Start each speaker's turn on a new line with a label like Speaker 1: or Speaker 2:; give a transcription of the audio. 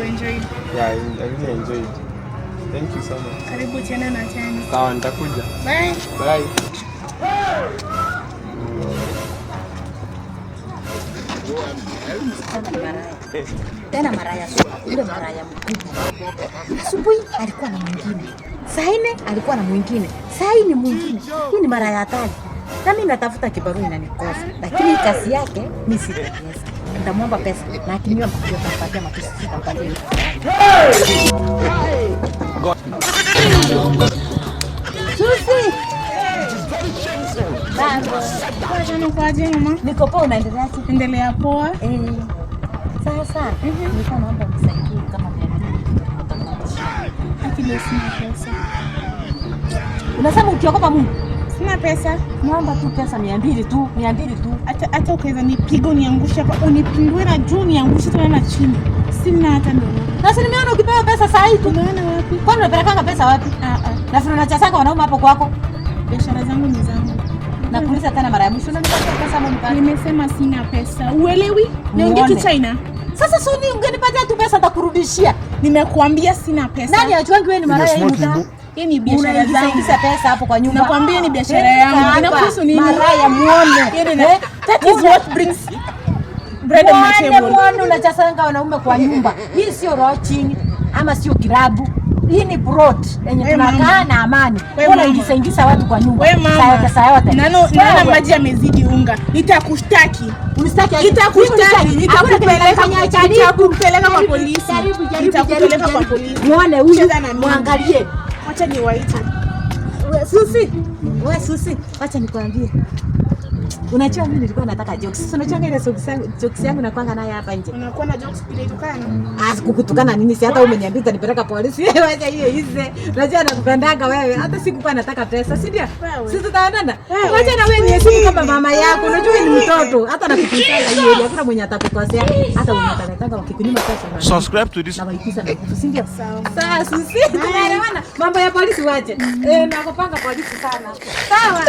Speaker 1: enjoyed?
Speaker 2: Yeah, I really enjoyed. Thank you so much.
Speaker 1: Karibu tena na tena.
Speaker 2: Sawa, nitakuja.
Speaker 1: Bye.
Speaker 2: Bye.
Speaker 3: Tena maraya ule maraya mkubwa. Asubuhi alikuwa na mwingine. Saa 4 alikuwa na mwingine. Saa hii ni mwingine. Hii ni maraya hatari. Na mimi natafuta kibarua inanikosa. Lakini kazi yake mimi si pesa. Nitamwomba pesa na akiniomba ndio tampatia mapesa sitampatia. Susi.
Speaker 1: Kwa jana mama.
Speaker 3: Niko poa, unaendelea?
Speaker 1: Endelea poa.
Speaker 3: Sasa nilikuwa naomba msaidie kama
Speaker 1: Akili sina pesa.
Speaker 3: Unasema ukiokopa Mungu?
Speaker 1: Sina pesa.
Speaker 3: Naomba tu pesa 200 tu, 200 tu.
Speaker 1: Hata ukaweza nipigo niangushe hapa, unipindue na juu niangushe tena na chini. Sina hata ndio.
Speaker 3: Sasa nimeona ukipewa pesa saa hii tu.
Speaker 1: Unaona wapi?
Speaker 3: Kwani unapelekanga pesa wapi? Na sio unachasanga wanaume hapo kwako.
Speaker 1: Biashara zangu ni zangu.
Speaker 3: Na kuuliza tena mara ya mwisho unanipatia pesa mbona unipate?
Speaker 1: Nimesema sina pesa. Uelewi? Naongea Kichina.
Speaker 3: Sasa suni ungenipatia tu pesa nitakurudishia.
Speaker 1: Nimekuambia sina pesa.
Speaker 3: Nani achuangi wewe ni mara ya mta?
Speaker 1: Hii ni biashara zangu.
Speaker 3: Unaingiza pesa hapo kwa nyumba.
Speaker 1: Nakwambia ni biashara yangu. Inakuhusu nini?
Speaker 3: Mara ya muone.
Speaker 1: That is what brings bread on my table.
Speaker 3: Muone unachasanga wanaume kwa nyumba. Hii sio roaching ama sio kirabu. Hii ni broad yenye tunakaa na amani. Unaingiza watu kwa nyumba. Saa yote.
Speaker 1: Nana maji yamezidi unga. Nitakushtaki.
Speaker 3: Unistaki?
Speaker 1: Nitakupeleka kwa polisi. Nitakupeleka kwa polisi.
Speaker 3: Muone huyu, muangalie.
Speaker 1: Acha niwaite.
Speaker 3: Susi. Wewe Susi, acha nikwambie. Unajua mimi nilikuwa nataka jokes. Sasa unachanga ile jokes yangu na kwanga naye hapa nje.
Speaker 1: Unakuwa na jokes bila itukana?
Speaker 3: Kukutukana nini? Si hata umeniambia utanipeleka polisi. Wacha hiyo hize. Unajua nakupendaga wewe. Hata sikuwa nataka pesa, si ndio? Sisi tutaonana. Wacha na wewe niesimu kama mama yako. Unajua ni mtoto. Hata nakupisanga hiyo. Hakuna mwenye atakukosea. Hata mwenye atakataka wakikunyima pesa.
Speaker 4: Subscribe to this.
Speaker 3: Na waikisa na nguvu, si ndio? Sawa Susi. Tunaelewana. Mambo ya polisi wache. Nakupanga polisi sana. Sawa.